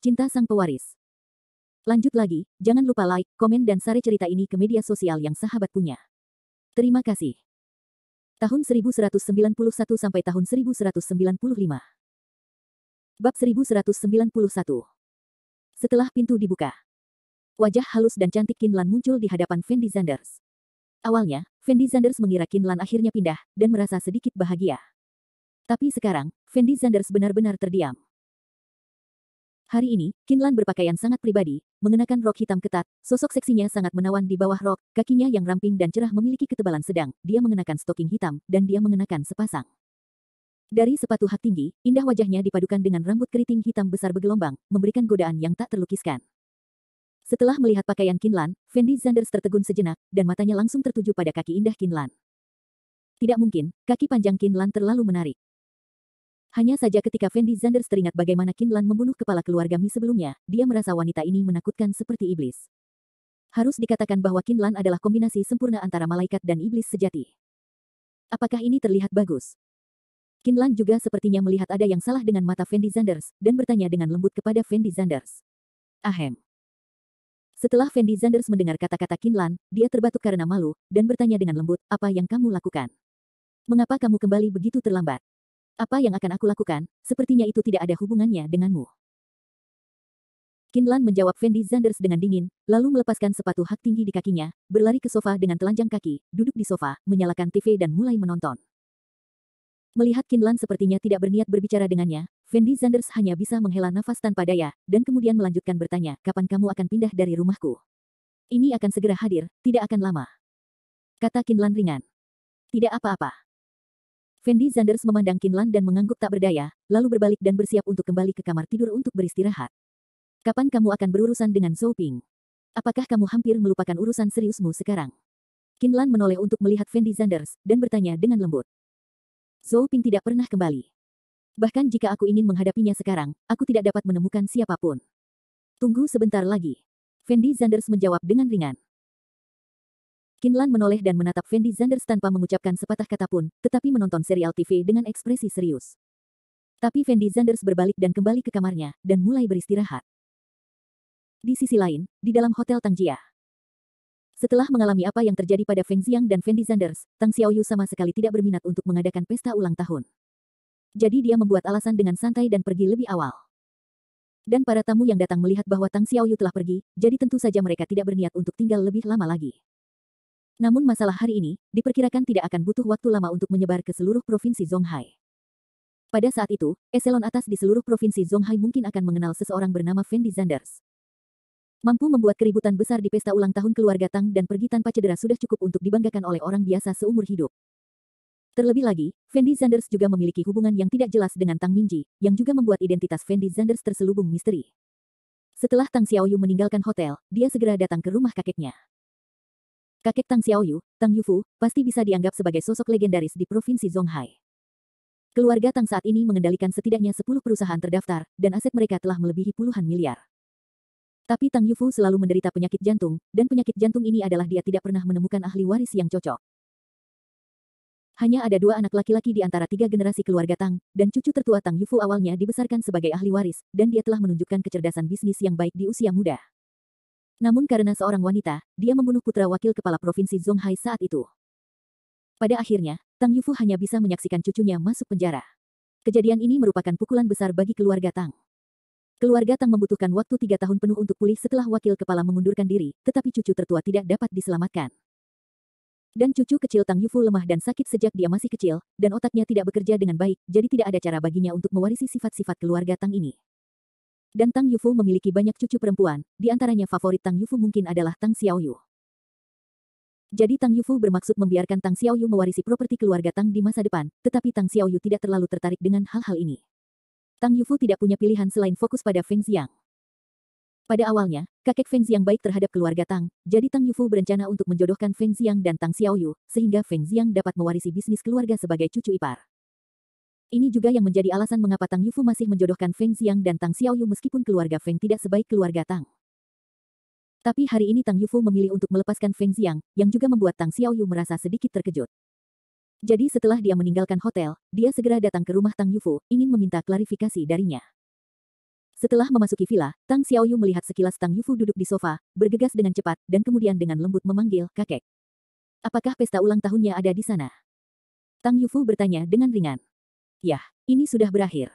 Cinta Sang Pewaris. Lanjut lagi, jangan lupa like, komen dan share cerita ini ke media sosial yang sahabat punya. Terima kasih. Tahun 1191 sampai tahun 1195. Bab 1191. Setelah pintu dibuka, wajah halus dan cantik Qin Lan muncul di hadapan Fendi Zanders. Awalnya, Fendi Zanders mengira Qin Lan akhirnya pindah, dan merasa sedikit bahagia. Tapi sekarang, Fendi Zanders benar-benar terdiam. Hari ini, Qin Lan berpakaian sangat pribadi, mengenakan rok hitam ketat, sosok seksinya sangat menawan di bawah rok, kakinya yang ramping dan cerah memiliki ketebalan sedang, dia mengenakan stoking hitam, dan dia mengenakan sepasang. Dari sepatu hak tinggi, indah wajahnya dipadukan dengan rambut keriting hitam besar bergelombang, memberikan godaan yang tak terlukiskan. Setelah melihat pakaian Qin Lan, Fendi Zanders tertegun sejenak, dan matanya langsung tertuju pada kaki indah Qin Lan. Tidak mungkin, kaki panjang Qin Lan terlalu menarik. Hanya saja ketika Fendi Zanders teringat bagaimana Qin Lan membunuh kepala keluarga Mi sebelumnya, dia merasa wanita ini menakutkan seperti iblis. Harus dikatakan bahwa Qin Lan adalah kombinasi sempurna antara malaikat dan iblis sejati. Apakah ini terlihat bagus? Qin Lan juga sepertinya melihat ada yang salah dengan mata Fendi Zanders, dan bertanya dengan lembut kepada Fendi Zanders. Ahem. Setelah Fendi Zanders mendengar kata-kata Qin Lan, dia terbatuk karena malu, dan bertanya dengan lembut, apa yang kamu lakukan? Mengapa kamu kembali begitu terlambat? Apa yang akan aku lakukan? Sepertinya itu tidak ada hubungannya denganmu. Qin Lan menjawab Fendi Zanders dengan dingin, lalu melepaskan sepatu hak tinggi di kakinya, berlari ke sofa dengan telanjang kaki, duduk di sofa, menyalakan TV dan mulai menonton. Melihat Qin Lan sepertinya tidak berniat berbicara dengannya, Fendi Zanders hanya bisa menghela nafas tanpa daya, dan kemudian melanjutkan bertanya, kapan kamu akan pindah dari rumahku? Ini akan segera hadir, tidak akan lama. Kata Qin Lan ringan. Tidak apa-apa. Fendi Zanders memandang Qin Lan dan mengangguk tak berdaya, lalu berbalik dan bersiap untuk kembali ke kamar tidur untuk beristirahat. Kapan kamu akan berurusan dengan Zhou Ping? Apakah kamu hampir melupakan urusan seriusmu sekarang? Qin Lan menoleh untuk melihat Fendi Zanders, dan bertanya dengan lembut. Zhou Ping tidak pernah kembali. Bahkan jika aku ingin menghadapinya sekarang, aku tidak dapat menemukan siapapun. Tunggu sebentar lagi. Fendi Zanders menjawab dengan ringan. Qin Lan menoleh dan menatap Fendi Zanders tanpa mengucapkan sepatah kata pun, tetapi menonton serial TV dengan ekspresi serius. Tapi Fendi Zanders berbalik dan kembali ke kamarnya, dan mulai beristirahat. Di sisi lain, di dalam Hotel Tangjia. Setelah mengalami apa yang terjadi pada Feng Xiang dan Fendi Zanders, Tang Xiaoyu sama sekali tidak berminat untuk mengadakan pesta ulang tahun. Jadi dia membuat alasan dengan santai dan pergi lebih awal. Dan para tamu yang datang melihat bahwa Tang Xiaoyu telah pergi, jadi tentu saja mereka tidak berniat untuk tinggal lebih lama lagi. Namun masalah hari ini, diperkirakan tidak akan butuh waktu lama untuk menyebar ke seluruh provinsi Zhonghai. Pada saat itu, eselon atas di seluruh provinsi Zhonghai mungkin akan mengenal seseorang bernama Fendi Zanders. Mampu membuat keributan besar di pesta ulang tahun keluarga Tang dan pergi tanpa cedera sudah cukup untuk dibanggakan oleh orang biasa seumur hidup. Terlebih lagi, Fendi Zanders juga memiliki hubungan yang tidak jelas dengan Tang Mingji, yang juga membuat identitas Fendi Zanders terselubung misteri. Setelah Tang Xiaoyu meninggalkan hotel, dia segera datang ke rumah kakeknya. Kakek Tang Xiaoyu, Tang Yufu, pasti bisa dianggap sebagai sosok legendaris di provinsi Zhonghai. Keluarga Tang saat ini mengendalikan setidaknya 10 perusahaan terdaftar, dan aset mereka telah melebihi puluhan miliar. Tapi Tang Yufu selalu menderita penyakit jantung, dan penyakit jantung ini adalah dia tidak pernah menemukan ahli waris yang cocok. Hanya ada 2 anak laki-laki di antara 3 generasi keluarga Tang, dan cucu tertua Tang Yufu awalnya dibesarkan sebagai ahli waris, dan dia telah menunjukkan kecerdasan bisnis yang baik di usia muda. Namun karena seorang wanita, dia membunuh putra wakil kepala provinsi Zhonghai saat itu. Pada akhirnya, Tang Yufu hanya bisa menyaksikan cucunya masuk penjara. Kejadian ini merupakan pukulan besar bagi keluarga Tang. Keluarga Tang membutuhkan waktu 3 tahun penuh untuk pulih setelah wakil kepala mengundurkan diri, tetapi cucu tertua tidak dapat diselamatkan. Dan cucu kecil Tang Yufu lemah dan sakit sejak dia masih kecil, dan otaknya tidak bekerja dengan baik, jadi tidak ada cara baginya untuk mewarisi sifat-sifat keluarga Tang ini. Dan Tang Yufu memiliki banyak cucu perempuan, di antaranya favorit Tang Yufu mungkin adalah Tang Xiaoyu. Jadi Tang Yufu bermaksud membiarkan Tang Xiaoyu mewarisi properti keluarga Tang di masa depan, tetapi Tang Xiaoyu tidak terlalu tertarik dengan hal-hal ini. Tang Yufu tidak punya pilihan selain fokus pada Feng Xiang. Pada awalnya, kakek Feng Xiang baik terhadap keluarga Tang, jadi Tang Yufu berencana untuk menjodohkan Feng Xiang dan Tang Xiaoyu, sehingga Feng Xiang dapat mewarisi bisnis keluarga sebagai cucu ipar. Ini juga yang menjadi alasan mengapa Tang Yufu masih menjodohkan Feng Xiang dan Tang Xiaoyu meskipun keluarga Feng tidak sebaik keluarga Tang. Tapi hari ini Tang Yufu memilih untuk melepaskan Feng Xiang, yang juga membuat Tang Xiaoyu merasa sedikit terkejut. Jadi setelah dia meninggalkan hotel, dia segera datang ke rumah Tang Yufu, ingin meminta klarifikasi darinya. Setelah memasuki villa, Tang Xiaoyu melihat sekilas Tang Yufu duduk di sofa, bergegas dengan cepat, dan kemudian dengan lembut memanggil, "Kakek. Apakah pesta ulang tahunnya ada di sana?" Tang Yufu bertanya dengan ringan. "Yah, ini sudah berakhir."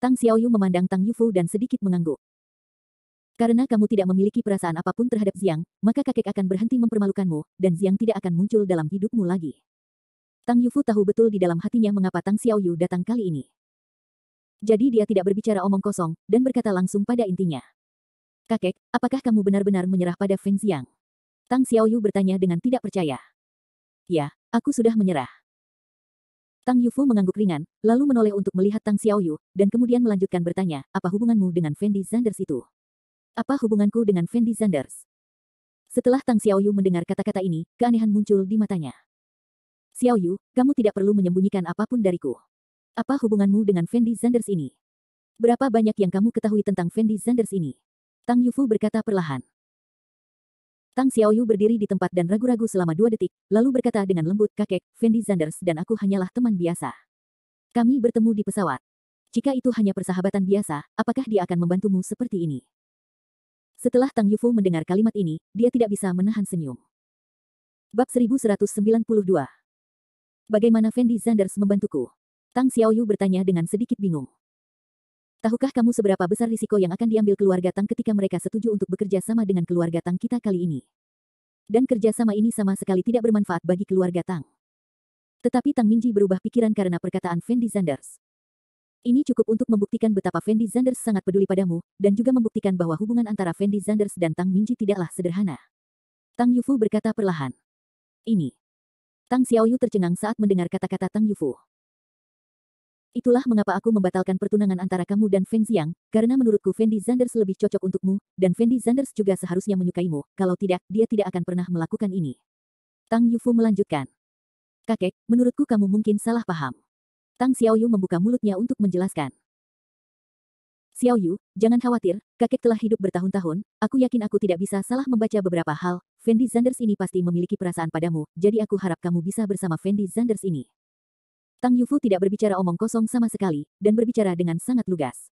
Tang Xiaoyu memandang Tang Yufu dan sedikit mengangguk. "Karena kamu tidak memiliki perasaan apapun terhadap Xiang, maka kakek akan berhenti mempermalukanmu, dan Xiang tidak akan muncul dalam hidupmu lagi." Tang Yufu tahu betul di dalam hatinya mengapa Tang Xiaoyu datang kali ini. Jadi dia tidak berbicara omong kosong, dan berkata langsung pada intinya. "Kakek, apakah kamu benar-benar menyerah pada Feng Xiang?" Tang Xiaoyu bertanya dengan tidak percaya. "Ya, aku sudah menyerah." Tang Yufu mengangguk ringan, lalu menoleh untuk melihat Tang Xiaoyu, dan kemudian melanjutkan bertanya, "Apa hubunganmu dengan Fendi Zanders itu?" "Apa hubunganku dengan Fendi Zanders?" Setelah Tang Xiaoyu mendengar kata-kata ini, keanehan muncul di matanya. "Xiaoyu, kamu tidak perlu menyembunyikan apapun dariku. Apa hubunganmu dengan Fendi Zanders ini? Berapa banyak yang kamu ketahui tentang Fendi Zanders ini?" Tang Yufu berkata perlahan. Tang Xiaoyu berdiri di tempat dan ragu-ragu selama 2 detik, lalu berkata dengan lembut, "Kakek, Fendi Zanders dan aku hanyalah teman biasa. Kami bertemu di pesawat. Jika itu hanya persahabatan biasa, apakah dia akan membantumu seperti ini?" Setelah Tang Yufu mendengar kalimat ini, dia tidak bisa menahan senyum. Bab 1192. Bagaimana Fendi Zanders membantuku? Tang Xiaoyu bertanya dengan sedikit bingung. "Tahukah kamu seberapa besar risiko yang akan diambil keluarga Tang ketika mereka setuju untuk bekerja sama dengan keluarga Tang kita kali ini? Dan kerjasama ini sama sekali tidak bermanfaat bagi keluarga Tang." Tetapi Tang Mingji berubah pikiran karena perkataan Fendi Zanders. Ini cukup untuk membuktikan betapa Fendi Zanders sangat peduli padamu, dan juga membuktikan bahwa hubungan antara Fendi Zanders dan Tang Mingji tidaklah sederhana. Tang Yufu berkata perlahan. "Ini." Tang Xiaoyu tercengang saat mendengar kata-kata Tang Yufu. "Itulah mengapa aku membatalkan pertunangan antara kamu dan Feng Xiang, karena menurutku Fendi Zanders lebih cocok untukmu, dan Fendi Zanders juga seharusnya menyukaimu, kalau tidak, dia tidak akan pernah melakukan ini." Tang Yufu melanjutkan. "Kakek, menurutku kamu mungkin salah paham." Tang Xiaoyu membuka mulutnya untuk menjelaskan. "Xiaoyu, jangan khawatir, kakek telah hidup bertahun-tahun, aku yakin aku tidak bisa salah membaca beberapa hal, Fendi Zanders ini pasti memiliki perasaan padamu, jadi aku harap kamu bisa bersama Fendi Zanders ini." Tang Yufu tidak berbicara omong kosong sama sekali, dan berbicara dengan sangat lugas.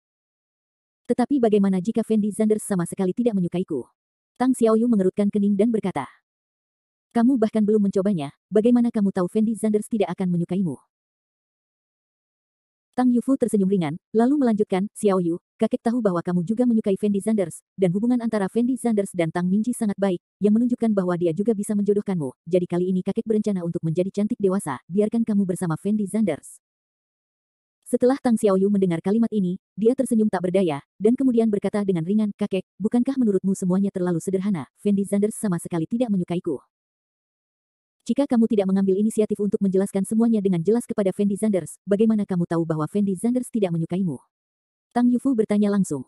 "Tetapi bagaimana jika Fendi Zanders sama sekali tidak menyukaiku?" Tang Xiaoyu mengerutkan kening dan berkata. "Kamu bahkan belum mencobanya, bagaimana kamu tahu Fendi Zanders tidak akan menyukaimu?" Tang Yufu tersenyum ringan, lalu melanjutkan, "Xiaoyu, kakek tahu bahwa kamu juga menyukai Fendi Zanders, dan hubungan antara Fendi Zanders dan Tang Mingji sangat baik, yang menunjukkan bahwa dia juga bisa menjodohkanmu, jadi kali ini kakek berencana untuk menjadi cantik dewasa, biarkan kamu bersama Fendi Zanders." Setelah Tang Xiaoyu mendengar kalimat ini, dia tersenyum tak berdaya, dan kemudian berkata dengan ringan, "Kakek, bukankah menurutmu semuanya terlalu sederhana, Fendi Zanders sama sekali tidak menyukaiku? Jika kamu tidak mengambil inisiatif untuk menjelaskan semuanya dengan jelas kepada Fendi Zanders, bagaimana kamu tahu bahwa Fendi Zanders tidak menyukaimu?" Tang Yufu bertanya langsung.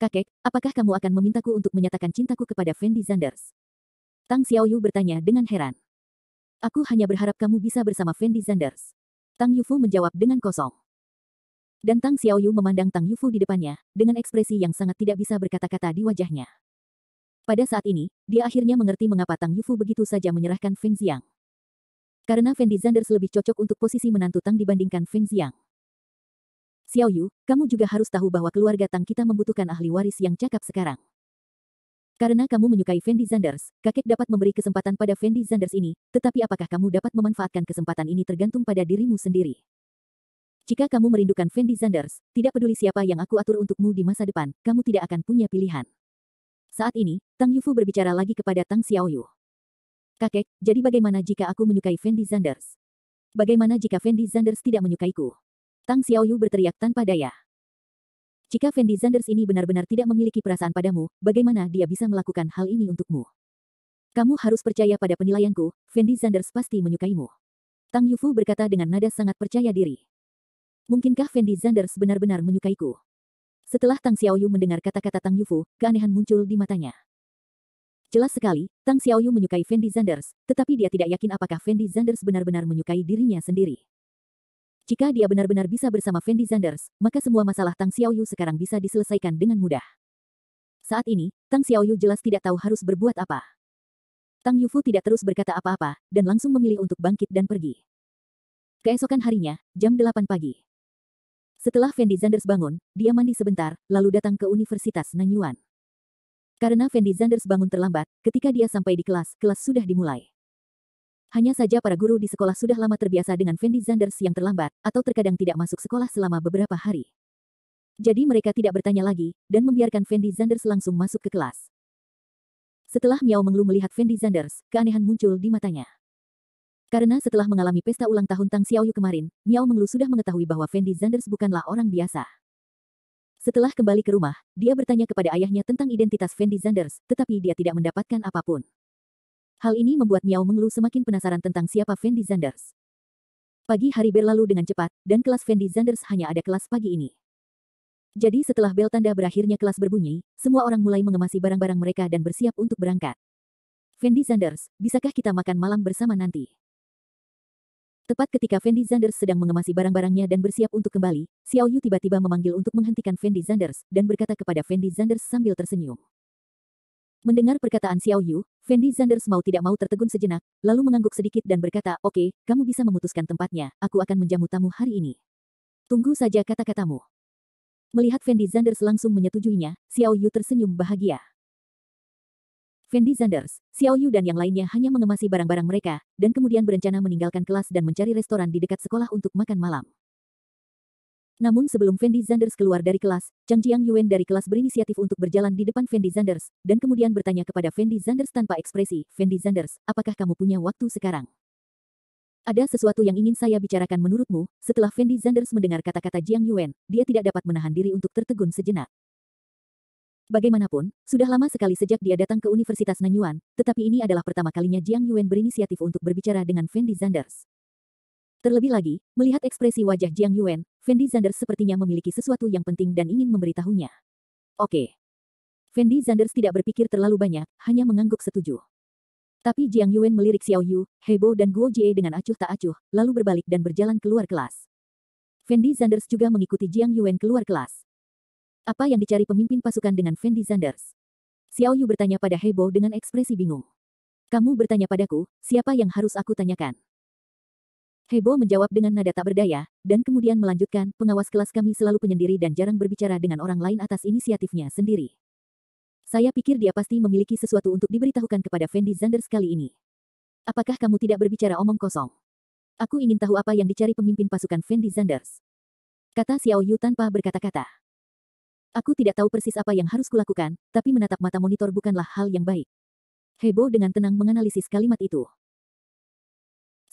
"Kakek, apakah kamu akan memintaku untuk menyatakan cintaku kepada Fendi Zanders?" Tang Xiaoyu bertanya dengan heran. "Aku hanya berharap kamu bisa bersama Fendi Zanders." Tang Yufu menjawab dengan kosong. Dan Tang Xiaoyu memandang Tang Yufu di depannya, dengan ekspresi yang sangat tidak bisa berkata-kata di wajahnya. Pada saat ini, dia akhirnya mengerti mengapa Tang Yufu begitu saja menyerahkan Feng Xiang. Karena Fendi Zanders lebih cocok untuk posisi menantu Tang dibandingkan Feng Xiang. "Xiaoyu, kamu juga harus tahu bahwa keluarga Tang kita membutuhkan ahli waris yang cakap sekarang. Karena kamu menyukai Fendi Zanders, kakek dapat memberi kesempatan pada Fendi Zanders ini, tetapi apakah kamu dapat memanfaatkan kesempatan ini tergantung pada dirimu sendiri. Jika kamu merindukan Fendi Zanders, tidak peduli siapa yang aku atur untukmu di masa depan, kamu tidak akan punya pilihan." Saat ini, Tang Yufu berbicara lagi kepada Tang Xiaoyu. "Kakek, jadi bagaimana jika aku menyukai Fendi Zanders? Bagaimana jika Fendi Zanders tidak menyukaiku?" Tang Xiaoyu berteriak tanpa daya. "Jika Fendi Zanders ini benar-benar tidak memiliki perasaan padamu, bagaimana dia bisa melakukan hal ini untukmu? Kamu harus percaya pada penilaianku, Fendi Zanders pasti menyukaimu." Tang Yufu berkata dengan nada sangat percaya diri. "Mungkinkah Fendi Zanders benar-benar menyukaiku?" Setelah Tang Xiaoyu mendengar kata-kata Tang Yufu, keanehan muncul di matanya. Jelas sekali, Tang Xiaoyu menyukai Fendi Zanders, tetapi dia tidak yakin apakah Fendi Zanders benar-benar menyukai dirinya sendiri. Jika dia benar-benar bisa bersama Fendi Zanders, maka semua masalah Tang Xiaoyu sekarang bisa diselesaikan dengan mudah. Saat ini, Tang Xiaoyu jelas tidak tahu harus berbuat apa. Tang Yufu tidak terus berkata apa-apa, dan langsung memilih untuk bangkit dan pergi. Keesokan harinya, jam 8 pagi. Setelah Fendi Zanders bangun, dia mandi sebentar, lalu datang ke Universitas Nanyuan. Karena Fendi Zanders bangun terlambat, ketika dia sampai di kelas, kelas sudah dimulai. Hanya saja para guru di sekolah sudah lama terbiasa dengan Fendi Zanders yang terlambat, atau terkadang tidak masuk sekolah selama beberapa hari. Jadi mereka tidak bertanya lagi, dan membiarkan Fendi Zanders langsung masuk ke kelas. Setelah Miao Menglu melihat Fendi Zanders, keanehan muncul di matanya. Karena setelah mengalami pesta ulang tahun Tang Xiaoyu kemarin, Miao Menglu sudah mengetahui bahwa Fendi Zanders bukanlah orang biasa. Setelah kembali ke rumah, dia bertanya kepada ayahnya tentang identitas Fendi Zanders, tetapi dia tidak mendapatkan apapun. Hal ini membuat Miao Menglu semakin penasaran tentang siapa Fendi Zanders. Pagi hari berlalu dengan cepat, dan kelas Fendi Zanders hanya ada kelas pagi ini. Jadi setelah bel tanda berakhirnya kelas berbunyi, semua orang mulai mengemasi barang-barang mereka dan bersiap untuk berangkat. Fendi Zanders, bisakah kita makan malam bersama nanti? Tepat ketika Fendi Zanders sedang mengemasi barang-barangnya dan bersiap untuk kembali, Xiao Yu tiba-tiba memanggil untuk menghentikan Fendi Zanders, dan berkata kepada Fendi Zanders sambil tersenyum. Mendengar perkataan Xiao Yu, Fendi Zanders mau tidak mau tertegun sejenak, lalu mengangguk sedikit dan berkata, "Oke, kamu bisa memutuskan tempatnya, aku akan menjamu tamu hari ini. Tunggu saja kata-katamu." Melihat Fendi Zanders langsung menyetujuinya, Xiao Yu tersenyum bahagia. Fendi Zanders, Xiao Yu dan yang lainnya hanya mengemasi barang-barang mereka, dan kemudian berencana meninggalkan kelas dan mencari restoran di dekat sekolah untuk makan malam. Namun sebelum Fendi Zanders keluar dari kelas, Chang Jiang Yuen dari kelas berinisiatif untuk berjalan di depan Fendi Zanders, dan kemudian bertanya kepada Fendi Zanders tanpa ekspresi, "Fendi Zanders, apakah kamu punya waktu sekarang? Ada sesuatu yang ingin saya bicarakan menurutmu." Setelah Fendi Zanders mendengar kata-kata Jiang Yuen, dia tidak dapat menahan diri untuk tertegun sejenak. Bagaimanapun, sudah lama sekali sejak dia datang ke Universitas Nanyuan, tetapi ini adalah pertama kalinya Jiang Yuen berinisiatif untuk berbicara dengan Fendi Zanders. Terlebih lagi, melihat ekspresi wajah Jiang Yuen, Fendi Zanders sepertinya memiliki sesuatu yang penting dan ingin memberitahunya. Oke. Fendi Zanders tidak berpikir terlalu banyak, hanya mengangguk setuju. Tapi Jiang Yuen melirik Xiao Yu, Hebo dan Guo Jie dengan acuh tak acuh, lalu berbalik dan berjalan keluar kelas. Fendi Zanders juga mengikuti Jiang Yuen keluar kelas. Apa yang dicari pemimpin pasukan dengan Fendi Zanders? Xiao Yu bertanya pada Hebo dengan ekspresi bingung. Kamu bertanya padaku, siapa yang harus aku tanyakan? Hebo menjawab dengan nada tak berdaya, dan kemudian melanjutkan, pengawas kelas kami selalu penyendiri dan jarang berbicara dengan orang lain atas inisiatifnya sendiri. Saya pikir dia pasti memiliki sesuatu untuk diberitahukan kepada Fendi Zanders kali ini. Apakah kamu tidak berbicara omong kosong? Aku ingin tahu apa yang dicari pemimpin pasukan Fendi Zanders. Kata Xiao Yu tanpa berkata-kata. Aku tidak tahu persis apa yang harus kulakukan, tapi menatap mata monitor bukanlah hal yang baik. Hebo dengan tenang menganalisis kalimat itu.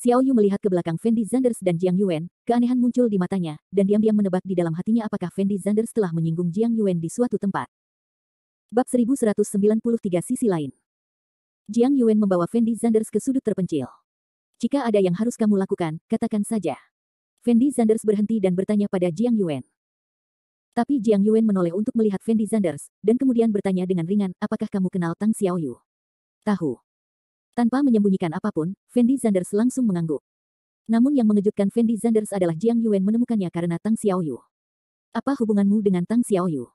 Xiao Yu melihat ke belakang Fendi Zanders dan Jiang Yuen, keanehan muncul di matanya, dan diam-diam menebak di dalam hatinya apakah Fendi Zanders telah menyinggung Jiang Yuen di suatu tempat. Bab 1193 sisi lain. Jiang Yuen membawa Fendi Zanders ke sudut terpencil. Jika ada yang harus kamu lakukan, katakan saja. Fendi Zanders berhenti dan bertanya pada Jiang Yuen. Tapi Jiang Yuen menoleh untuk melihat Fendi Zanders, dan kemudian bertanya dengan ringan, apakah kamu kenal Tang Xiaoyu? Tahu. Tanpa menyembunyikan apapun, Fendi Zanders langsung mengangguk. Namun yang mengejutkan Fendi Zanders adalah Jiang Yuen menemukannya karena Tang Xiaoyu. Apa hubunganmu dengan Tang Xiaoyu?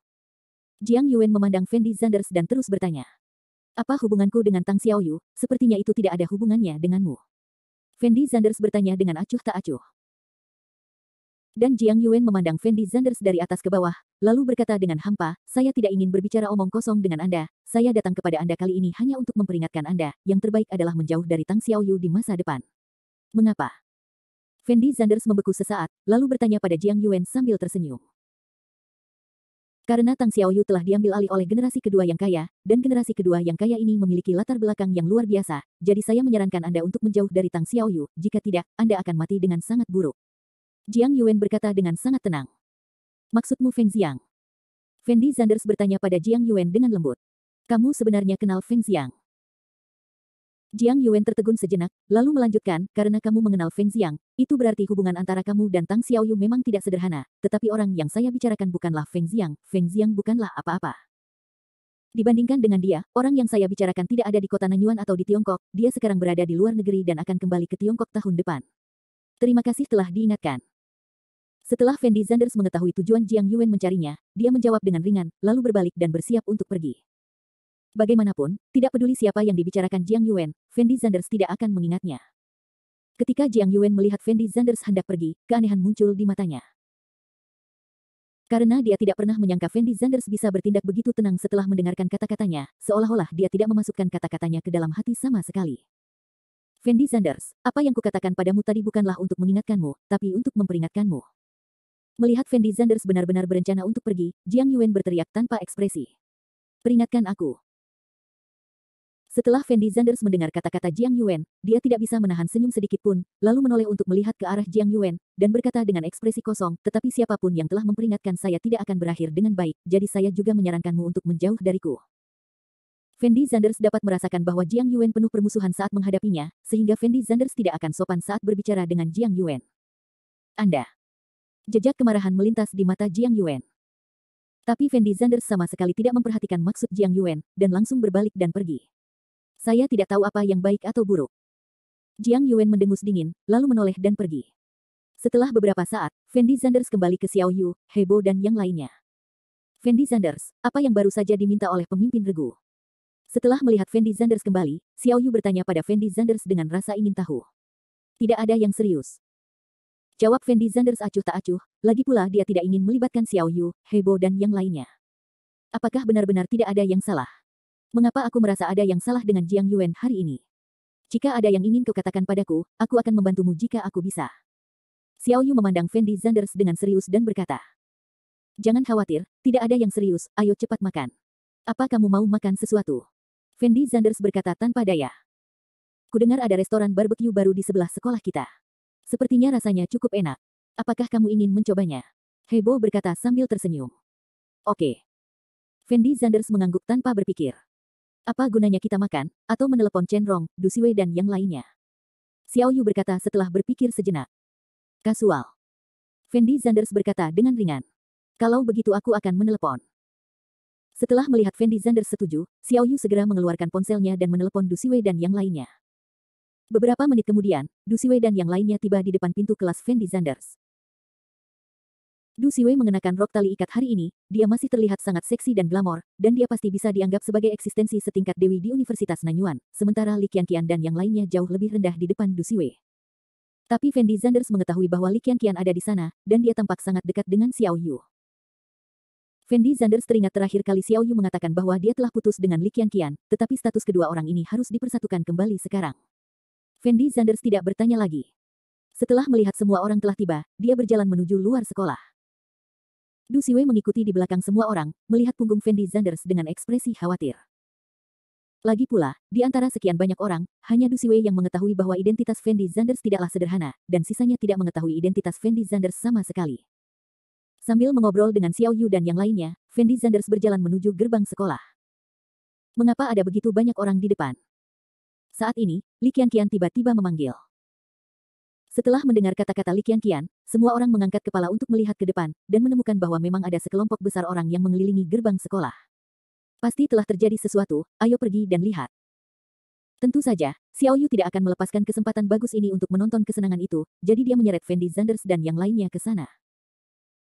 Jiang Yuen memandang Fendi Zanders dan terus bertanya. Apa hubunganku dengan Tang Xiaoyu? Sepertinya itu tidak ada hubungannya denganmu. Fendi Zanders bertanya dengan acuh tak acuh. Dan Jiang Yuen memandang Fendi Zanders dari atas ke bawah, lalu berkata dengan hampa, saya tidak ingin berbicara omong kosong dengan Anda, saya datang kepada Anda kali ini hanya untuk memperingatkan Anda, yang terbaik adalah menjauh dari Tang Xiaoyu di masa depan. Mengapa? Fendi Zanders membeku sesaat, lalu bertanya pada Jiang Yuen sambil tersenyum. Karena Tang Xiaoyu telah diambil alih oleh generasi kedua yang kaya, dan generasi kedua yang kaya ini memiliki latar belakang yang luar biasa, jadi saya menyarankan Anda untuk menjauh dari Tang Xiaoyu, jika tidak, Anda akan mati dengan sangat buruk. Jiang Yuen berkata dengan sangat tenang. Maksudmu Feng Xiang? Fendi Zanders bertanya pada Jiang Yuen dengan lembut. Kamu sebenarnya kenal Feng Xiang? Jiang Yuen tertegun sejenak, lalu melanjutkan, karena kamu mengenal Feng Xiang, itu berarti hubungan antara kamu dan Tang Xiaoyu memang tidak sederhana, tetapi orang yang saya bicarakan bukanlah Feng Xiang bukanlah apa-apa. Dibandingkan dengan dia, orang yang saya bicarakan tidak ada di kota Nanyuan atau di Tiongkok, dia sekarang berada di luar negeri dan akan kembali ke Tiongkok tahun depan. Terima kasih telah diingatkan. Setelah Fendi Zanders mengetahui tujuan Jiang Yuen mencarinya, dia menjawab dengan ringan, lalu berbalik dan bersiap untuk pergi. Bagaimanapun, tidak peduli siapa yang dibicarakan Jiang Yuen, Fendi Zanders tidak akan mengingatnya. Ketika Jiang Yuen melihat Fendi Zanders hendak pergi, keanehan muncul di matanya. Karena dia tidak pernah menyangka Fendi Zanders bisa bertindak begitu tenang setelah mendengarkan kata-katanya, seolah-olah dia tidak memasukkan kata-katanya ke dalam hati sama sekali. Fendi Zanders, apa yang kukatakan padamu tadi bukanlah untuk mengingatkanmu, tapi untuk memperingatkanmu. Melihat Fendi Zanders benar-benar berencana untuk pergi, Jiang Yuan berteriak tanpa ekspresi. Peringatkan aku. Setelah Fendi Zanders mendengar kata-kata Jiang Yuan, dia tidak bisa menahan senyum sedikit pun, lalu menoleh untuk melihat ke arah Jiang Yuan, dan berkata dengan ekspresi kosong, tetapi siapapun yang telah memperingatkan saya tidak akan berakhir dengan baik, jadi saya juga menyarankanmu untuk menjauh dariku. Fendi Zanders dapat merasakan bahwa Jiang Yuan penuh permusuhan saat menghadapinya, sehingga Fendi Zanders tidak akan sopan saat berbicara dengan Jiang Yuan. Anda. Jejak kemarahan melintas di mata Jiang Yuan. Tapi Fendi Zanders sama sekali tidak memperhatikan maksud Jiang Yuan, dan langsung berbalik dan pergi. Saya tidak tahu apa yang baik atau buruk. Jiang Yuan mendengus dingin, lalu menoleh dan pergi. Setelah beberapa saat, Fendi Zanders kembali ke Xiao Yu, Hebo dan yang lainnya. Fendi Zanders, apa yang baru saja diminta oleh pemimpin regu? Setelah melihat Fendi Zanders kembali, Xiao Yu bertanya pada Fendi Zanders dengan rasa ingin tahu. Tidak ada yang serius. Jawab Fendi Zanders acuh tak acuh, lagi pula dia tidak ingin melibatkan Xiao Yu, Hebo dan yang lainnya. Apakah benar-benar tidak ada yang salah? Mengapa aku merasa ada yang salah dengan Jiang Yuan hari ini? Jika ada yang ingin kau katakan padaku, aku akan membantumu jika aku bisa. Xiao Yu memandang Fendi Zanders dengan serius dan berkata. Jangan khawatir, tidak ada yang serius, ayo cepat makan. Apa kamu mau makan sesuatu? Fendi Zanders berkata tanpa daya. Kudengar ada restoran barbecue baru di sebelah sekolah kita. Sepertinya rasanya cukup enak. Apakah kamu ingin mencobanya? Hebo berkata sambil tersenyum. Oke. Fendi Zanders mengangguk tanpa berpikir. Apa gunanya kita makan, atau menelepon Chen Rong, Du Siwei dan yang lainnya? Xiao Yu berkata setelah berpikir sejenak. Kasual. Fendi Zanders berkata dengan ringan. Kalau begitu aku akan menelepon. Setelah melihat Fendi Zanders setuju, Xiao Yu segera mengeluarkan ponselnya dan menelepon Du Siwei dan yang lainnya. Beberapa menit kemudian, Du Siwei dan yang lainnya tiba di depan pintu kelas Fendi Zanders. Du Siwei mengenakan rok tali ikat hari ini, dia masih terlihat sangat seksi dan glamor, dan dia pasti bisa dianggap sebagai eksistensi setingkat dewi di Universitas Nanyuan, sementara Li Qianqian dan yang lainnya jauh lebih rendah di depan Du Siwei. Tapi Fendi Zanders mengetahui bahwa Li Qianqian ada di sana, dan dia tampak sangat dekat dengan Xiao Yu. Fendi Zanders teringat terakhir kali Xiao Yu mengatakan bahwa dia telah putus dengan Li Qianqian, tetapi status kedua orang ini harus dipersatukan kembali sekarang. Fendi Zanders tidak bertanya lagi. Setelah melihat semua orang telah tiba, dia berjalan menuju luar sekolah. Du Siwei mengikuti di belakang semua orang, melihat punggung Fendi Zanders dengan ekspresi khawatir. Lagi pula, di antara sekian banyak orang, hanya Du Siwei yang mengetahui bahwa identitas Fendi Zanders tidaklah sederhana, dan sisanya tidak mengetahui identitas Fendi Zanders sama sekali. Sambil mengobrol dengan Xiao Yu dan yang lainnya, Fendi Zanders berjalan menuju gerbang sekolah. Mengapa ada begitu banyak orang di depan? Saat ini, Li Qianqian tiba-tiba memanggil. Setelah mendengar kata-kata Li Qianqian, semua orang mengangkat kepala untuk melihat ke depan, dan menemukan bahwa memang ada sekelompok besar orang yang mengelilingi gerbang sekolah. Pasti telah terjadi sesuatu, ayo pergi dan lihat. Tentu saja, Xiao Yu tidak akan melepaskan kesempatan bagus ini untuk menonton kesenangan itu, jadi dia menyeret Fendi Zanders dan yang lainnya ke sana.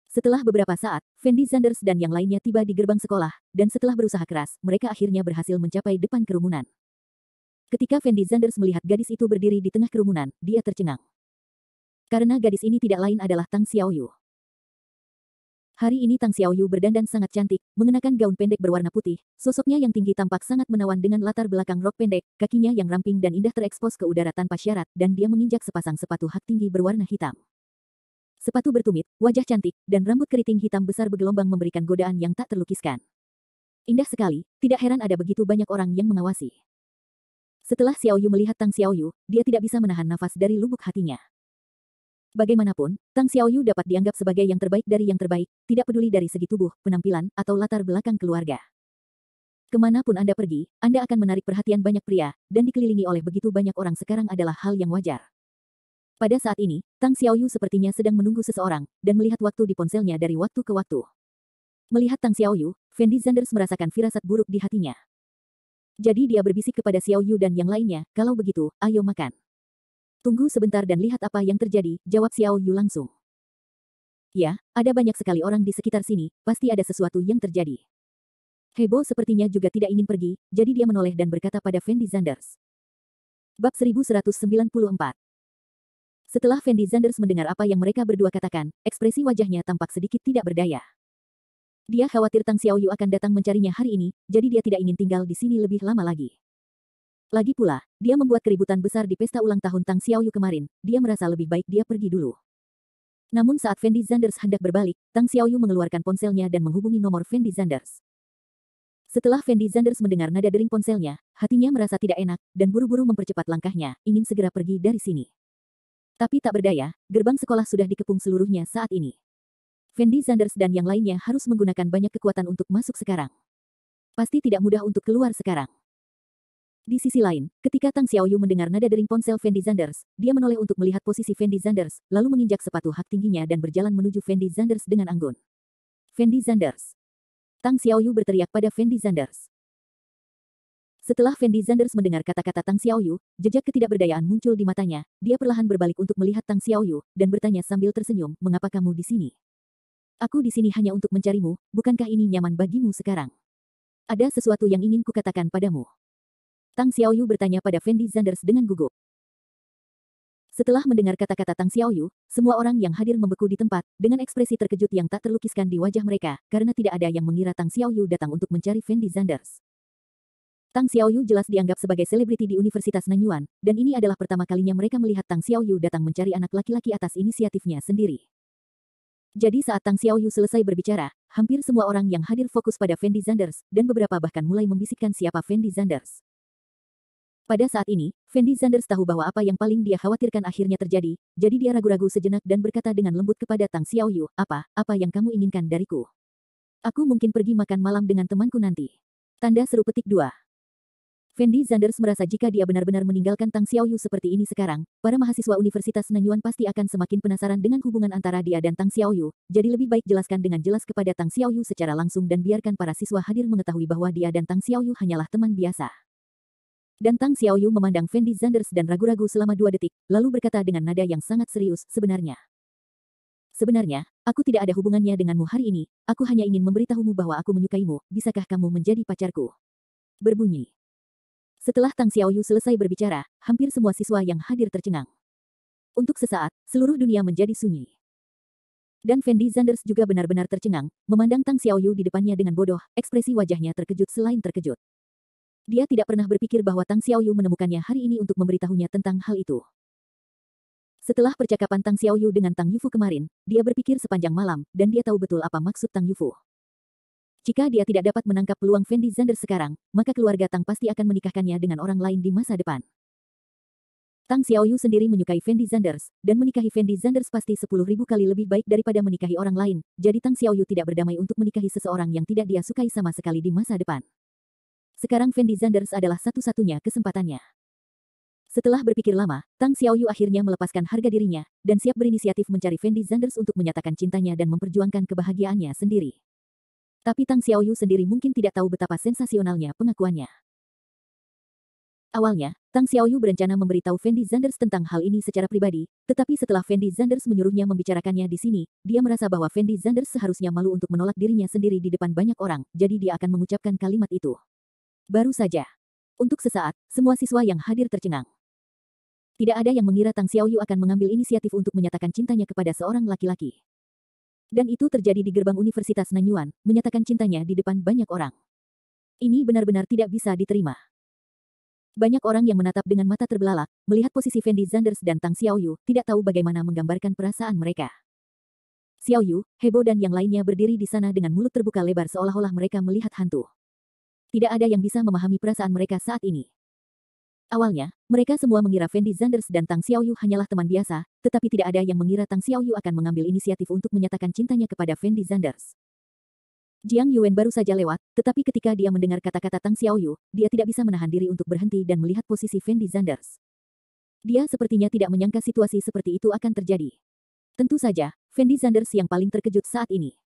Setelah beberapa saat, Fendi Zanders dan yang lainnya tiba di gerbang sekolah, dan setelah berusaha keras, mereka akhirnya berhasil mencapai depan kerumunan. Ketika Fendi Zanders melihat gadis itu berdiri di tengah kerumunan, dia tercengang. Karena gadis ini tidak lain adalah Tang Xiao Yu. Hari ini Tang Xiao Yu berdandan sangat cantik, mengenakan gaun pendek berwarna putih, sosoknya yang tinggi tampak sangat menawan dengan latar belakang rok pendek, kakinya yang ramping dan indah terekspos ke udara tanpa syarat, dan dia menginjak sepasang sepatu hak tinggi berwarna hitam. Sepatu bertumit, wajah cantik, dan rambut keriting hitam besar bergelombang memberikan godaan yang tak terlukiskan. Indah sekali, tidak heran ada begitu banyak orang yang mengawasi. Setelah Xiao Yu melihat Tang Xiao Yu, dia tidak bisa menahan nafas dari lubuk hatinya. Bagaimanapun, Tang Xiao Yu dapat dianggap sebagai yang terbaik dari yang terbaik, tidak peduli dari segi tubuh, penampilan, atau latar belakang keluarga. Kemanapun Anda pergi, Anda akan menarik perhatian banyak pria, dan dikelilingi oleh begitu banyak orang sekarang adalah hal yang wajar. Pada saat ini, Tang Xiao Yu sepertinya sedang menunggu seseorang, dan melihat waktu di ponselnya dari waktu ke waktu. Melihat Tang Xiao Yu, Fendi Zanders merasakan firasat buruk di hatinya. Jadi dia berbisik kepada Xiao Yu dan yang lainnya, kalau begitu, ayo makan. Tunggu sebentar dan lihat apa yang terjadi, jawab Xiao Yu langsung. Ya, ada banyak sekali orang di sekitar sini, pasti ada sesuatu yang terjadi. Hebo sepertinya juga tidak ingin pergi, jadi dia menoleh dan berkata pada Fendi Zanders. Bab 1194. Setelah Fendi Zanders mendengar apa yang mereka berdua katakan, ekspresi wajahnya tampak sedikit tidak berdaya. Dia khawatir Tang Xiaoyu akan datang mencarinya hari ini, jadi dia tidak ingin tinggal di sini lebih lama lagi. Lagi pula, dia membuat keributan besar di pesta ulang tahun Tang Xiaoyu kemarin, dia merasa lebih baik dia pergi dulu. Namun saat Fendi Zanders hendak berbalik, Tang Xiaoyu mengeluarkan ponselnya dan menghubungi nomor Fendi Zanders. Setelah Fendi Zanders mendengar nada dering ponselnya, hatinya merasa tidak enak, dan buru-buru mempercepat langkahnya, ingin segera pergi dari sini. Tapi tak berdaya, gerbang sekolah sudah dikepung seluruhnya saat ini. Fendi Zanders dan yang lainnya harus menggunakan banyak kekuatan untuk masuk sekarang. Pasti tidak mudah untuk keluar sekarang. Di sisi lain, ketika Tang Xiaoyu mendengar nada dering ponsel Fendi Zanders, dia menoleh untuk melihat posisi Fendi Zanders, lalu menginjak sepatu hak tingginya dan berjalan menuju Fendi Zanders dengan anggun. Fendi Zanders. Tang Xiaoyu berteriak pada Fendi Zanders. Setelah Fendi Zanders mendengar kata-kata Tang Xiaoyu, jejak ketidakberdayaan muncul di matanya, dia perlahan berbalik untuk melihat Tang Xiaoyu, dan bertanya sambil tersenyum, mengapa kamu di sini? Aku di sini hanya untuk mencarimu, bukankah ini nyaman bagimu sekarang? Ada sesuatu yang ingin kukatakan padamu. Tang Xiaoyu bertanya pada Fendi Zanders dengan gugup. Setelah mendengar kata-kata Tang Xiaoyu, semua orang yang hadir membeku di tempat, dengan ekspresi terkejut yang tak terlukiskan di wajah mereka, karena tidak ada yang mengira Tang Xiaoyu datang untuk mencari Fendi Zanders. Tang Xiaoyu jelas dianggap sebagai selebriti di Universitas Nanyuan, dan ini adalah pertama kalinya mereka melihat Tang Xiaoyu datang mencari anak laki-laki atas inisiatifnya sendiri. Jadi saat Tang Xiaoyu selesai berbicara, hampir semua orang yang hadir fokus pada Fendi Zanders, dan beberapa bahkan mulai membisikkan siapa Fendi Zanders. Pada saat ini, Fendi Zanders tahu bahwa apa yang paling dia khawatirkan akhirnya terjadi, jadi dia ragu-ragu sejenak dan berkata dengan lembut kepada Tang Xiaoyu, apa yang kamu inginkan dariku? Aku mungkin pergi makan malam dengan temanku nanti. Tanda seru petik 2. Fendi Zanders merasa jika dia benar-benar meninggalkan Tang Xiaoyu seperti ini sekarang, para mahasiswa Universitas Nanyuan pasti akan semakin penasaran dengan hubungan antara dia dan Tang Xiaoyu, jadi lebih baik jelaskan dengan jelas kepada Tang Xiaoyu secara langsung dan biarkan para siswa hadir mengetahui bahwa dia dan Tang Xiaoyu hanyalah teman biasa. Dan Tang Xiaoyu memandang Fendi Zanders dan ragu-ragu selama 2 detik, lalu berkata dengan nada yang sangat serius, sebenarnya, aku tidak ada hubungannya denganmu hari ini, aku hanya ingin memberitahumu bahwa aku menyukaimu, bisakah kamu menjadi pacarku? Berbunyi. Setelah Tang Xiaoyu selesai berbicara, hampir semua siswa yang hadir tercengang. Untuk sesaat, seluruh dunia menjadi sunyi. Dan Fendi Zanders juga benar-benar tercengang, memandang Tang Xiaoyu di depannya dengan bodoh, ekspresi wajahnya terkejut selain terkejut. Dia tidak pernah berpikir bahwa Tang Xiaoyu menemukannya hari ini untuk memberitahunya tentang hal itu. Setelah percakapan Tang Xiaoyu dengan Tang Yufu kemarin, dia berpikir sepanjang malam, dan dia tahu betul apa maksud Tang Yufu. Jika dia tidak dapat menangkap peluang Fendi Zanders sekarang, maka keluarga Tang pasti akan menikahkannya dengan orang lain di masa depan. Tang Xiaoyu sendiri menyukai Fendi Zanders, dan menikahi Fendi Zanders pasti 10.000 kali lebih baik daripada menikahi orang lain, jadi Tang Xiaoyu tidak berdamai untuk menikahi seseorang yang tidak dia sukai sama sekali di masa depan. Sekarang Fendi Zanders adalah satu-satunya kesempatannya. Setelah berpikir lama, Tang Xiaoyu akhirnya melepaskan harga dirinya, dan siap berinisiatif mencari Fendi Zanders untuk menyatakan cintanya dan memperjuangkan kebahagiaannya sendiri. Tapi Tang Xiaoyu sendiri mungkin tidak tahu betapa sensasionalnya pengakuannya. Awalnya, Tang Xiaoyu berencana memberitahu Fendi Zanders tentang hal ini secara pribadi, tetapi setelah Fendi Zanders menyuruhnya membicarakannya di sini, dia merasa bahwa Fendi Zanders seharusnya malu untuk menolak dirinya sendiri di depan banyak orang, jadi dia akan mengucapkan kalimat itu. Baru saja. Untuk sesaat, semua siswa yang hadir tercengang. Tidak ada yang mengira Tang Xiaoyu akan mengambil inisiatif untuk menyatakan cintanya kepada seorang laki-laki. Dan itu terjadi di gerbang Universitas Nanyuan, menyatakan cintanya di depan banyak orang. Ini benar-benar tidak bisa diterima. Banyak orang yang menatap dengan mata terbelalak, melihat posisi Fendi Zanders dan Tang Xiaoyu, tidak tahu bagaimana menggambarkan perasaan mereka. Xiaoyu, Hebo dan yang lainnya berdiri di sana dengan mulut terbuka lebar seolah-olah mereka melihat hantu. Tidak ada yang bisa memahami perasaan mereka saat ini. Awalnya, mereka semua mengira Fendi Zanders dan Tang Xiaoyu hanyalah teman biasa, tetapi tidak ada yang mengira Tang Xiaoyu akan mengambil inisiatif untuk menyatakan cintanya kepada Fendi Zanders. Jiang Yuan baru saja lewat, tetapi ketika dia mendengar kata-kata Tang Xiaoyu, dia tidak bisa menahan diri untuk berhenti dan melihat posisi Fendi Zanders. Dia sepertinya tidak menyangka situasi seperti itu akan terjadi. Tentu saja, Fendi Zanders yang paling terkejut saat ini.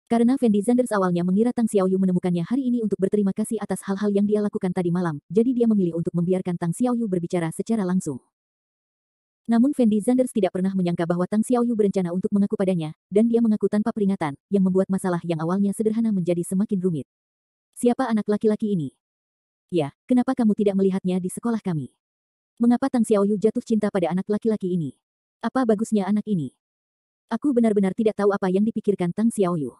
Karena Fendi Zanders awalnya mengira Tang Xiaoyu menemukannya hari ini untuk berterima kasih atas hal-hal yang dia lakukan tadi malam, jadi dia memilih untuk membiarkan Tang Xiaoyu berbicara secara langsung. Namun Fendi Zanders tidak pernah menyangka bahwa Tang Xiaoyu berencana untuk mengaku padanya, dan dia mengaku tanpa peringatan, yang membuat masalah yang awalnya sederhana menjadi semakin rumit. Siapa anak laki-laki ini? Ya, kenapa kamu tidak melihatnya di sekolah kami? Mengapa Tang Xiaoyu jatuh cinta pada anak laki-laki ini? Apa bagusnya anak ini? Aku benar-benar tidak tahu apa yang dipikirkan Tang Xiaoyu.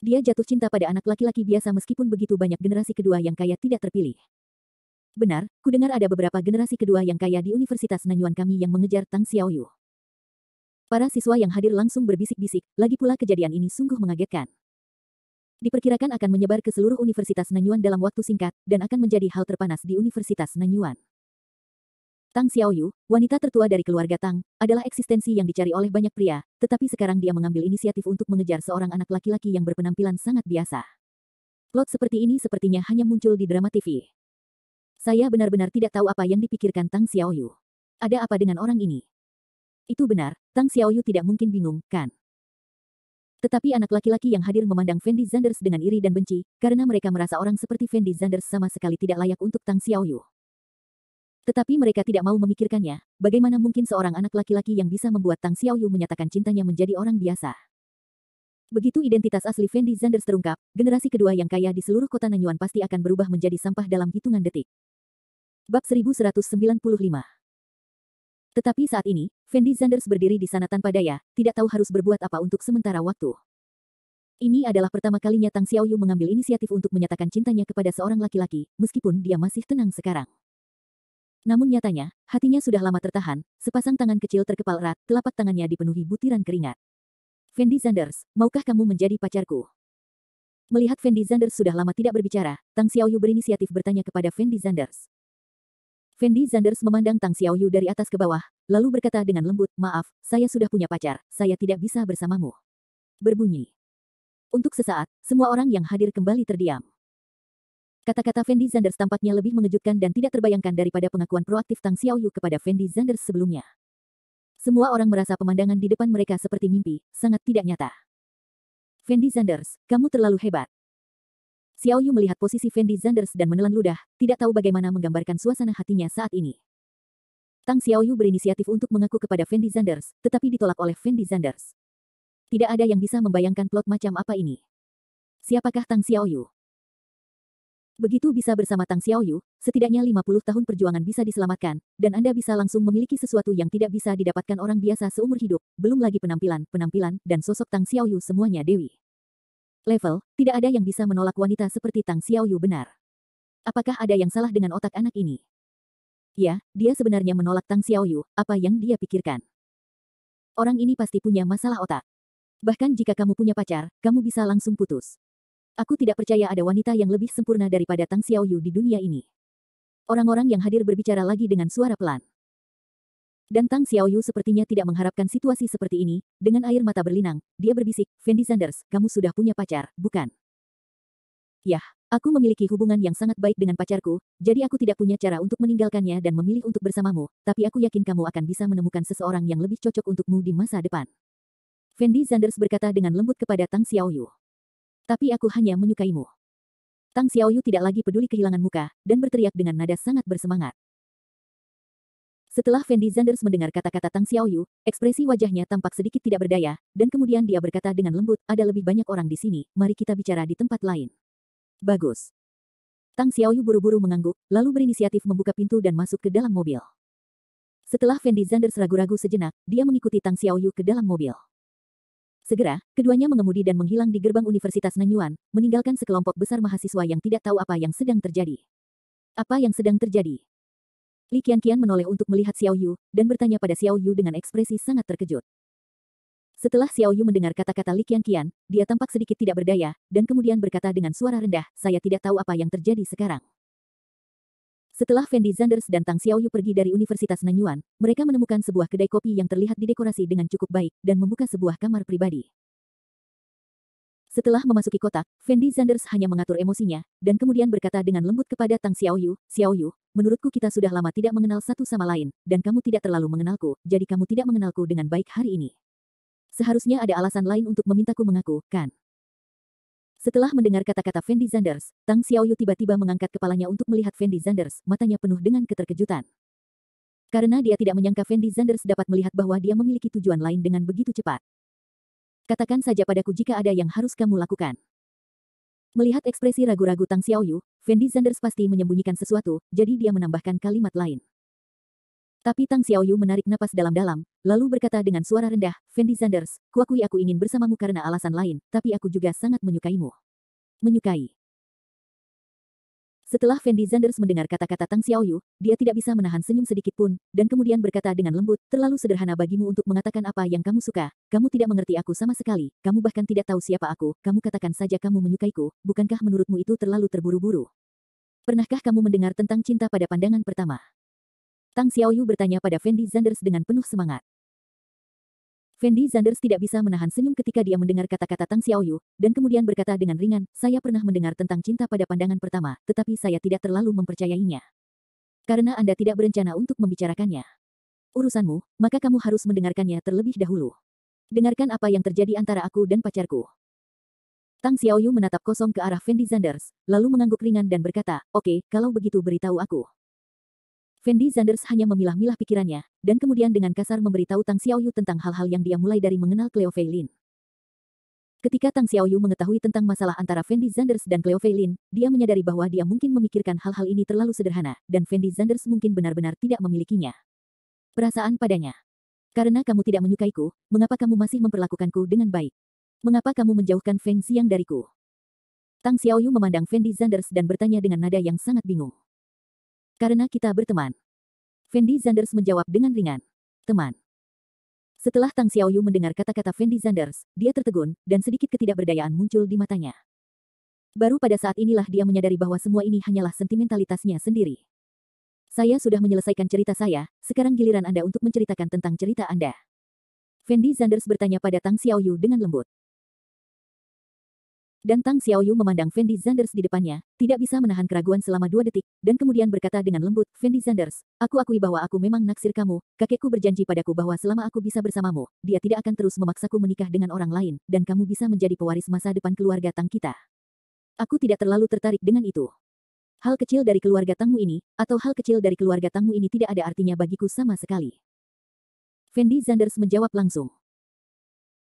Dia jatuh cinta pada anak laki-laki biasa meskipun begitu banyak generasi kedua yang kaya tidak terpilih. Benar, kudengar ada beberapa generasi kedua yang kaya di Universitas Nanyuan kami yang mengejar Tang Xiaoyu. Para siswa yang hadir langsung berbisik-bisik, lagi pula kejadian ini sungguh mengagetkan. Diperkirakan akan menyebar ke seluruh Universitas Nanyuan dalam waktu singkat, dan akan menjadi hal terpanas di Universitas Nanyuan. Tang Xiaoyu, wanita tertua dari keluarga Tang, adalah eksistensi yang dicari oleh banyak pria, tetapi sekarang dia mengambil inisiatif untuk mengejar seorang anak laki-laki yang berpenampilan sangat biasa. Plot seperti ini sepertinya hanya muncul di drama TV. Saya benar-benar tidak tahu apa yang dipikirkan Tang Xiaoyu. Ada apa dengan orang ini? Itu benar, Tang Xiaoyu tidak mungkin bingung, kan? Tetapi anak laki-laki yang hadir memandang Fendi Zanders dengan iri dan benci, karena mereka merasa orang seperti Fendi Zanders sama sekali tidak layak untuk Tang Xiaoyu. Tetapi mereka tidak mau memikirkannya, bagaimana mungkin seorang anak laki-laki yang bisa membuat Tang Xiaoyu menyatakan cintanya menjadi orang biasa. Begitu identitas asli Fendi Zanders terungkap, generasi kedua yang kaya di seluruh kota Nanyuan pasti akan berubah menjadi sampah dalam hitungan detik. Bab 1195. Tetapi saat ini, Fendi Zanders berdiri di sana tanpa daya, tidak tahu harus berbuat apa untuk sementara waktu. Ini adalah pertama kalinya Tang Xiaoyu mengambil inisiatif untuk menyatakan cintanya kepada seorang laki-laki, meskipun dia masih tenang sekarang. Namun nyatanya, hatinya sudah lama tertahan, sepasang tangan kecil terkepal erat, telapak tangannya dipenuhi butiran keringat. Fendi Zanders, maukah kamu menjadi pacarku? Melihat Fendi Zanders sudah lama tidak berbicara, Tang Xiaoyu berinisiatif bertanya kepada Fendi Zanders. Fendi Zanders memandang Tang Xiaoyu dari atas ke bawah, lalu berkata dengan lembut, maaf, saya sudah punya pacar, saya tidak bisa bersamamu. Berbunyi. Untuk sesaat, semua orang yang hadir kembali terdiam. Kata-kata Fendi Zanders tampaknya lebih mengejutkan dan tidak terbayangkan daripada pengakuan proaktif Tang Xiaoyu kepada Fendi Zanders sebelumnya. Semua orang merasa pemandangan di depan mereka seperti mimpi, sangat tidak nyata. Fendi Zanders, kamu terlalu hebat. Xiaoyu melihat posisi Fendi Zanders dan menelan ludah, tidak tahu bagaimana menggambarkan suasana hatinya saat ini. Tang Xiaoyu berinisiatif untuk mengaku kepada Fendi Zanders, tetapi ditolak oleh Fendi Zanders. Tidak ada yang bisa membayangkan plot macam apa ini. Siapakah Tang Xiaoyu? Begitu bisa bersama Tang Xiaoyu, setidaknya 50 tahun perjuangan bisa diselamatkan, dan Anda bisa langsung memiliki sesuatu yang tidak bisa didapatkan orang biasa seumur hidup, belum lagi penampilan, dan sosok Tang Xiaoyu semuanya dewi. Level, tidak ada yang bisa menolak wanita seperti Tang Xiaoyu benar. Apakah ada yang salah dengan otak anak ini? Ya, dia sebenarnya menolak Tang Xiaoyu, apa yang dia pikirkan? Orang ini pasti punya masalah otak. Bahkan jika kamu punya pacar, kamu bisa langsung putus. Aku tidak percaya ada wanita yang lebih sempurna daripada Tang Xiaoyu di dunia ini. Orang-orang yang hadir berbicara lagi dengan suara pelan. Dan Tang Xiaoyu sepertinya tidak mengharapkan situasi seperti ini, dengan air mata berlinang, dia berbisik, Fendi Zanders, kamu sudah punya pacar, bukan? Yah, aku memiliki hubungan yang sangat baik dengan pacarku, jadi aku tidak punya cara untuk meninggalkannya dan memilih untuk bersamamu, tapi aku yakin kamu akan bisa menemukan seseorang yang lebih cocok untukmu di masa depan. Fendi Zanders berkata dengan lembut kepada Tang Xiaoyu. Tapi aku hanya menyukaimu. Tang Xiaoyu tidak lagi peduli kehilangan muka, dan berteriak dengan nada sangat bersemangat. Setelah Fendi Zanders mendengar kata-kata Tang Xiaoyu, ekspresi wajahnya tampak sedikit tidak berdaya, dan kemudian dia berkata dengan lembut, ada lebih banyak orang di sini, mari kita bicara di tempat lain. Bagus. Tang Xiaoyu buru-buru mengangguk, lalu berinisiatif membuka pintu dan masuk ke dalam mobil. Setelah Fendi Zanders ragu-ragu sejenak, dia mengikuti Tang Xiaoyu ke dalam mobil. Segera, keduanya mengemudi dan menghilang di gerbang Universitas Nanyuan, meninggalkan sekelompok besar mahasiswa yang tidak tahu apa yang sedang terjadi. Apa yang sedang terjadi? Li Qianqian menoleh untuk melihat Xiaoyu, dan bertanya pada Xiaoyu dengan ekspresi sangat terkejut. Setelah Xiaoyu mendengar kata-kata Li Qianqian, dia tampak sedikit tidak berdaya, dan kemudian berkata dengan suara rendah, saya tidak tahu apa yang terjadi sekarang. Setelah Fendi Zanders dan Tang Xiaoyu pergi dari Universitas Nanyuan, mereka menemukan sebuah kedai kopi yang terlihat didekorasi dengan cukup baik, dan membuka sebuah kamar pribadi. Setelah memasuki kotak, Fendi Zanders hanya mengatur emosinya, dan kemudian berkata dengan lembut kepada Tang Xiaoyu, Xiaoyu, menurutku kita sudah lama tidak mengenal satu sama lain, dan kamu tidak terlalu mengenalku, jadi kamu tidak mengenalku dengan baik hari ini. Seharusnya ada alasan lain untuk memintaku mengaku, kan? Setelah mendengar kata-kata Fendi Zanders, Tang Xiaoyu tiba-tiba mengangkat kepalanya untuk melihat Fendi Zanders, matanya penuh dengan keterkejutan. Karena dia tidak menyangka Fendi Zanders dapat melihat bahwa dia memiliki tujuan lain dengan begitu cepat. Katakan saja padaku jika ada yang harus kamu lakukan. Melihat ekspresi ragu-ragu Tang Xiaoyu, Fendi Zanders pasti menyembunyikan sesuatu, jadi dia menambahkan kalimat lain. Tapi Tang Xiaoyu menarik napas dalam-dalam, lalu berkata dengan suara rendah, Fendi Zanders, kuakui aku ingin bersamamu karena alasan lain, tapi aku juga sangat menyukaimu. Menyukai. Setelah Fendi Zanders mendengar kata-kata Tang Xiaoyu, dia tidak bisa menahan senyum sedikit pun, dan kemudian berkata dengan lembut, terlalu sederhana bagimu untuk mengatakan apa yang kamu suka, kamu tidak mengerti aku sama sekali, kamu bahkan tidak tahu siapa aku, kamu katakan saja kamu menyukaiku, bukankah menurutmu itu terlalu terburu-buru? Pernahkah kamu mendengar tentang cinta pada pandangan pertama? Tang Xiaoyu bertanya pada Fendi Zanders dengan penuh semangat. Fendi Zanders tidak bisa menahan senyum ketika dia mendengar kata-kata Tang Xiaoyu, dan kemudian berkata dengan ringan, saya pernah mendengar tentang cinta pada pandangan pertama, tetapi saya tidak terlalu mempercayainya. Karena Anda tidak berencana untuk membicarakannya. Urusanmu, maka kamu harus mendengarkannya terlebih dahulu. Dengarkan apa yang terjadi antara aku dan pacarku. Tang Xiaoyu menatap kosong ke arah Fendi Zanders, lalu mengangguk ringan dan berkata, oke, kalau begitu beritahu aku. Fendi Zanders hanya memilah-milah pikirannya, dan kemudian dengan kasar memberitahu Tang Xiaoyu tentang hal-hal yang dia mulai dari mengenal Cleo Fei Lin. Ketika Tang Xiaoyu mengetahui tentang masalah antara Fendi Zanders dan Cleo Fei Lin, dia menyadari bahwa dia mungkin memikirkan hal-hal ini terlalu sederhana, dan Fendi Zanders mungkin benar-benar tidak memilikinya. Perasaan padanya. Karena kamu tidak menyukaiku, mengapa kamu masih memperlakukanku dengan baik? Mengapa kamu menjauhkan Feng Xiang dariku? Tang Xiaoyu memandang Fendi Zanders dan bertanya dengan nada yang sangat bingung. Karena kita berteman. Fendi Zanders menjawab dengan ringan. Teman. Setelah Tang Xiaoyu mendengar kata-kata Fendi Zanders, dia tertegun, dan sedikit ketidakberdayaan muncul di matanya. Baru pada saat inilah dia menyadari bahwa semua ini hanyalah sentimentalitasnya sendiri. Saya sudah menyelesaikan cerita saya, sekarang giliran Anda untuk menceritakan tentang cerita Anda. Fendi Zanders bertanya pada Tang Xiaoyu dengan lembut. Dan Tang Xiaoyu memandang Fendi Zanders di depannya, tidak bisa menahan keraguan selama 2 detik, dan kemudian berkata dengan lembut, Fendi Zanders, aku akui bahwa aku memang naksir kamu, kakekku berjanji padaku bahwa selama aku bisa bersamamu, dia tidak akan terus memaksaku menikah dengan orang lain, dan kamu bisa menjadi pewaris masa depan keluarga Tang kita. Aku tidak terlalu tertarik dengan itu. Hal kecil dari keluarga Tangmu ini, atau hal kecil dari keluarga Tangmu ini tidak ada artinya bagiku sama sekali. Fendi Zanders menjawab langsung.